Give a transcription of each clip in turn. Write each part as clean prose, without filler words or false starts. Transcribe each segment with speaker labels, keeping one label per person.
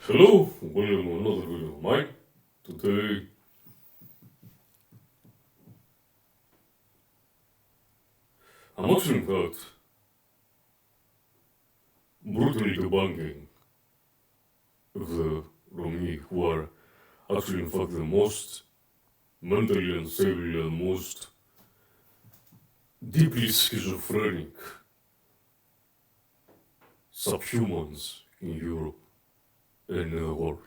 Speaker 1: Hello, welcome to another video of mine. Today, I'm actually in fact brutally debunking the Rhomioi, who are actually in fact the most mentally unstable and most deeply schizophrenic subhumans in Europe and in the world.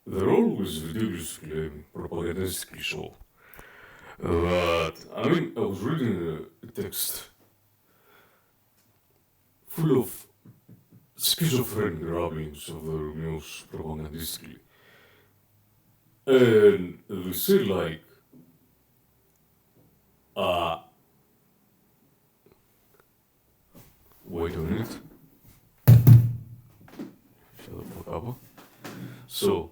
Speaker 1: They're always ridiculously propagandistically so. But I was reading a text full of schizophrenic ramblings of the Rhomios propagandistically. And they say like, uh, wait a minute. Shut the fuck up. So,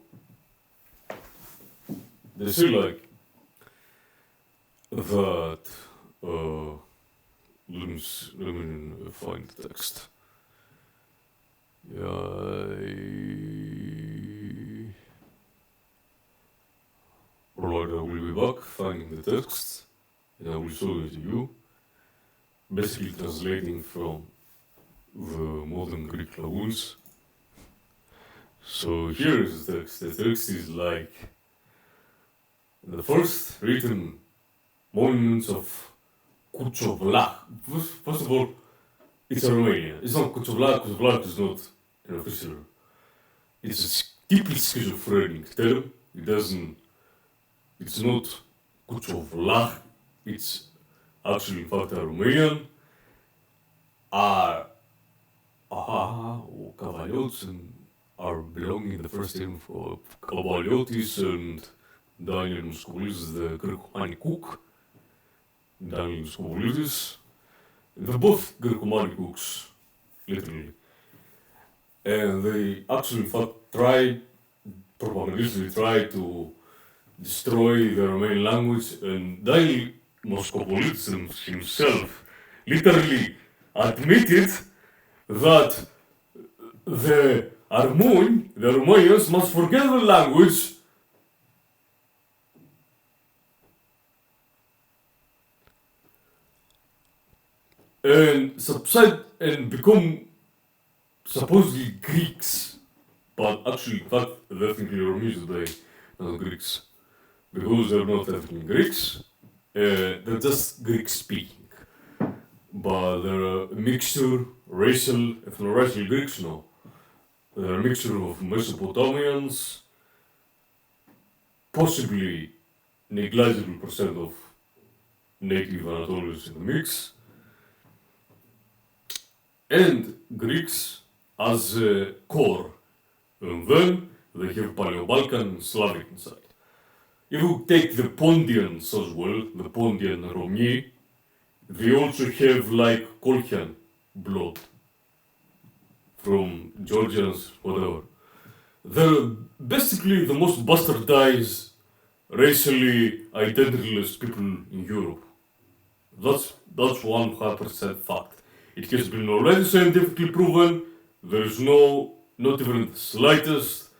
Speaker 1: they say like, that, let me find the text. Alright, I will be back finding the text and I will show it to you. Basically translating from the modern Greek lagoons. So here is the text. The text is like the first written monuments of Kuchovlak. First of all, it's Aromanian. It's not Kuchovlak. Kuchovlak is not an official. It's a deeply schizophrenic term. It's not Kuchovlak. It's actually in fact Aromanian. Cavaliotes and are belonging in the first name of Cavaliotis and Daniel Muscolis, the Greco-Romani cook. Daniel Muscolis. They're both Greco-Romani cooks, literally. And they actually in fact propagandistically try to destroy the Romanian language, and Daniel Moscopolitis himself literally admitted that the Aromanians must forget the language and subside and become supposedly Greeks, but actually, in fact, they're ethnically Romanians today, not Greeks, because they're not ethnically Greeks, they're just Greek speaking, but they're a mixture, ethno-racial Greeks, no. They're a mixture of Mesopotamians, possibly negligible percent of native Anatolians in the mix, and Greeks as a core, and then they have Paleo-Balkan and Slavic inside. If you take the Pontians as well, the Pontian Rhomioi, they also have like Kolkhian blood from Georgians, whatever. They're basically the most bastardized, racially identityless people in Europe. That's 100% fact. It has been already scientifically proven. There is not even the slightest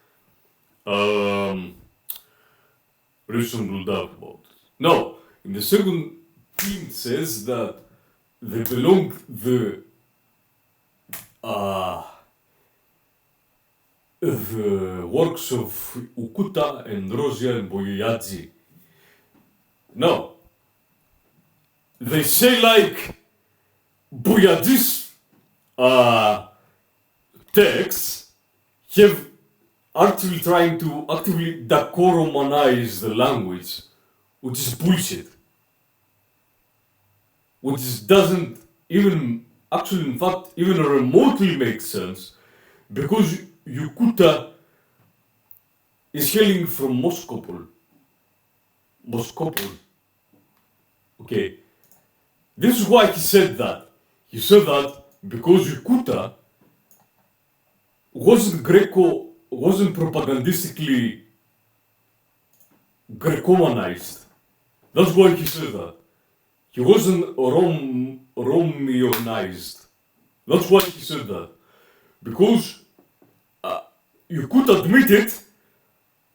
Speaker 1: reasonable doubt about it. Now, in the second thing, it says that they belong the works of Ukuta and Rosia and Boyadzi. Now, they say like Boyadzi's texts have actually trying to actively decoromanize the language, which is bullshit. Which doesn't even actually, in fact, even remotely make sense, because Yukuta is hailing from Moskopol. Okay. This is why he said that. He said that because Yukuta wasn't propagandistically Grecomanized. That's why he said that. He wasn't Romionized. That's why he said that. Because you could admit it.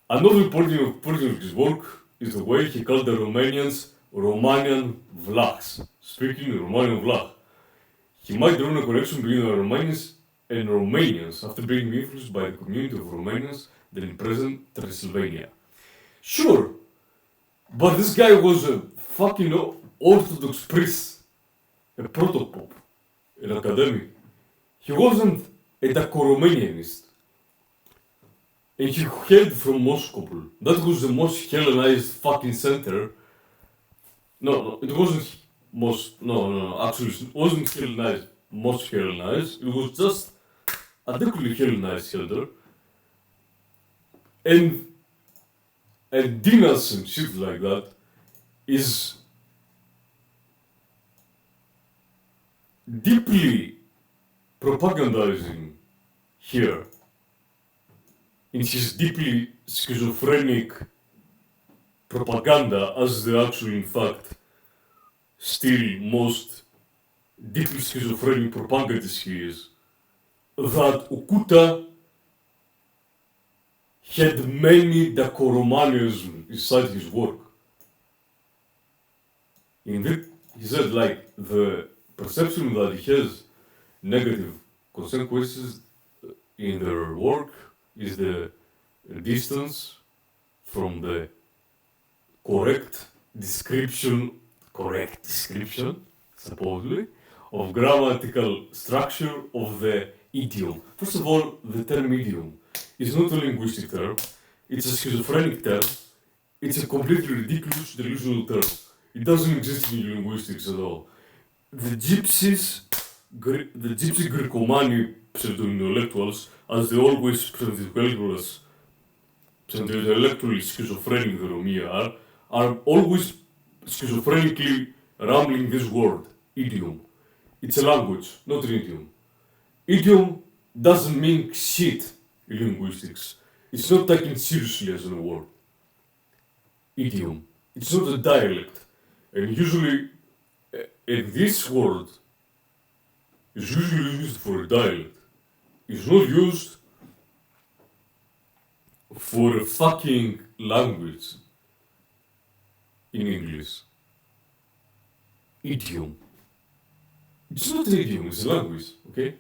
Speaker 1: Another point of his work is the way he called the Romanians Romanian Vlachs, speaking Romanian Vlah. He might draw a connection between the Aromanians and Romanians after being influenced by the community of Romanians that in present Transylvania. Sure, but this guy was a fucking Orthodox priest, a protopope, an academic. He wasn't a Dacoromanianist. And he hailed from Moscow. That was the most Hellenized fucking center. No, it wasn't actually it wasn't Hellenized, most Hellenized. It was just adequately Hellenized center. And dinners and shit like that is deeply propagandizing here in his deeply schizophrenic propaganda, as the actual, in fact, still most deeply schizophrenic propagandist he is, that Okuta had many Dacoromanians inside his work. In that, he said, like, the perception that he has negative consequences in their work is the distance from the correct description, supposedly, of grammatical structure of the idiom. First of all, the term idiom is not a linguistic term, it's a schizophrenic term, it's a completely ridiculous, delusional term. It doesn't exist in linguistics at all. The gypsy Grekomani pseudo-intellectuals, as they always pseudo-intellectually schizophrenic the Rhomioi are always schizophrenically rambling this word, idiom. It's a language, not an idiom. Idiom doesn't mean shit in linguistics. It's not taken seriously as a word. Idiom. It's not a dialect. And usually, this word is usually used for a dialect. It's not used for a fucking language in English. Idiom. It's not an idiom, it's a language, okay?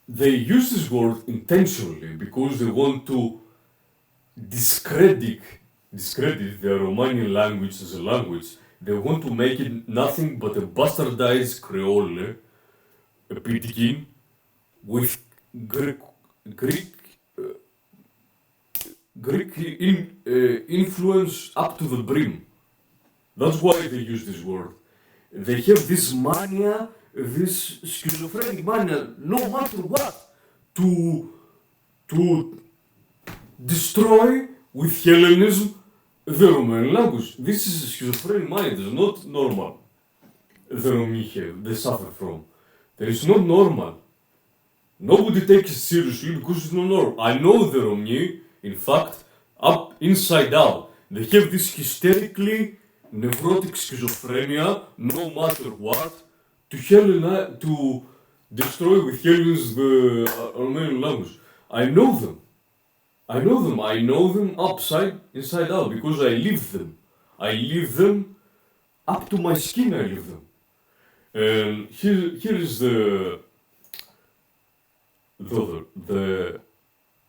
Speaker 1: They use this word intentionally because they want to discredit the Romanian language as a language. They want to make it nothing but a bastardized Creole, a Pidgin, with Greek influence up to the brim. That's why they use this word. They have this mania, this schizophrenic mania, no matter what, to destroy with Hellenism the Romanian language. This is a schizophrenic mania. It's not normal. The Rhomioi they suffer from. That is not normal. Nobody takes it seriously because it's not normal. I know the Rhomioi, in fact, up inside out. They have this hysterically neurotic schizophrenia, no matter what, to destroy with Hellenes the Aromanian language. I know them. I know them inside out, because I live them. I live them up to my skin, I live them. And here is the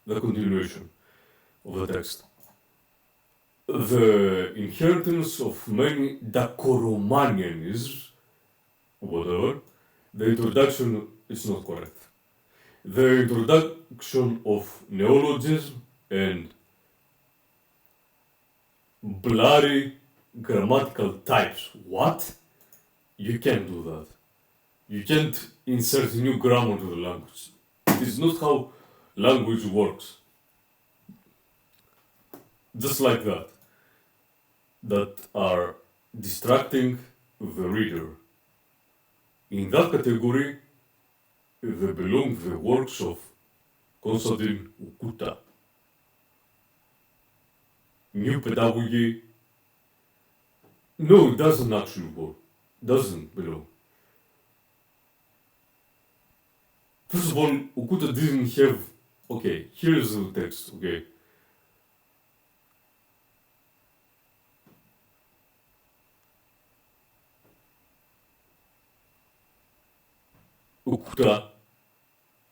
Speaker 1: continuation of the text. The inheritance of many Dacoromanianisms, whatever, the introduction is not correct. The introduction of neologism and blurry grammatical types. What? You can't do that. You can't insert new grammar to the language. It is not how language works. Just like that. That are distracting the reader. In that category, they belong the works of Constantine Okuta. New pedagogy. No, it doesn't actually work. Doesn't belong. First of all, Okuta didn't have Okay, here's the text, okay. Ukta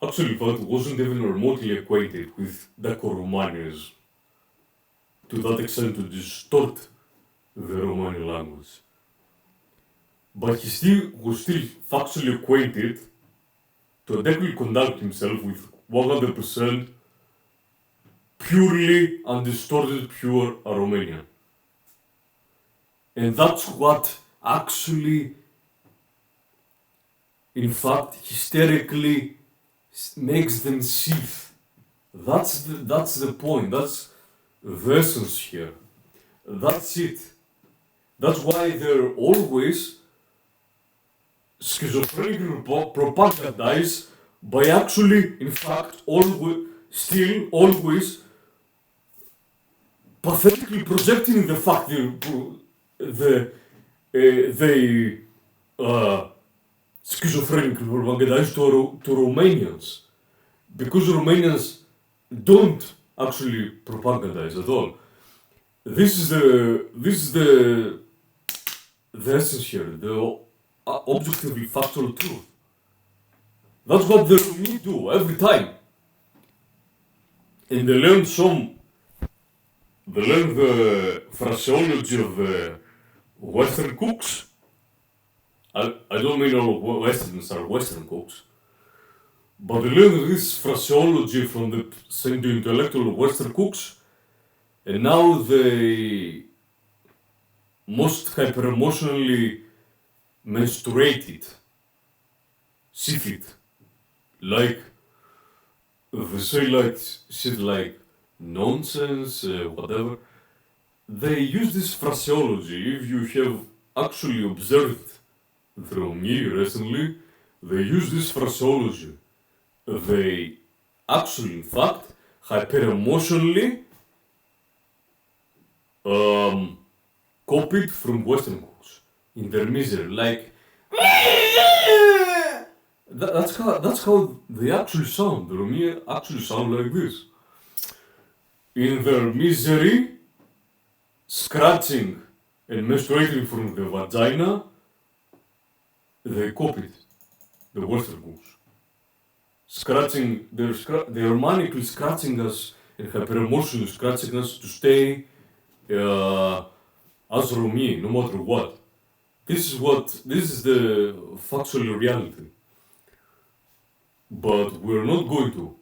Speaker 1: actually but wasn't even remotely acquainted with the Aromanians to that extent to distort the Romani language. But he still was still factually acquainted to adequately conduct himself with 100% purely undistorted pure Aromanian. And that's what actually, in fact, hysterically makes them seethe. That's the point. That's the essence here. That's it. That's why they're always schizophrenic propagandized by actually, in fact, always pathetically projecting the fact they schizophrenic propagandized to Romanians, because Romanians don't actually propagandize at all. This is the essence here, the objectively factual truth. That's what the Rhomioi do every time. And they learn the phraseology of the Western cooks. I don't mean all Westerns are Western cooks, but they learn this phraseology from the intellectual Western cooks, and now they most hyper-emotionally menstruate it, sieve it, like they say like shit like nonsense, whatever. They use this phraseology. If you have actually observed through me recently, they use this phraseology. They actually, in fact, hyper-emotionally copied from Western cooks in their misery. Like, that's how they actually sound. The Rhomioi actually sound like this. In their misery, scratching and menstruating from the vagina, they copied the Western cooks. Scratching, they're manically scratching us and hyper-emotionally scratching us to stay as Rhomioi, no matter what. This is the factual reality. But we're not going to.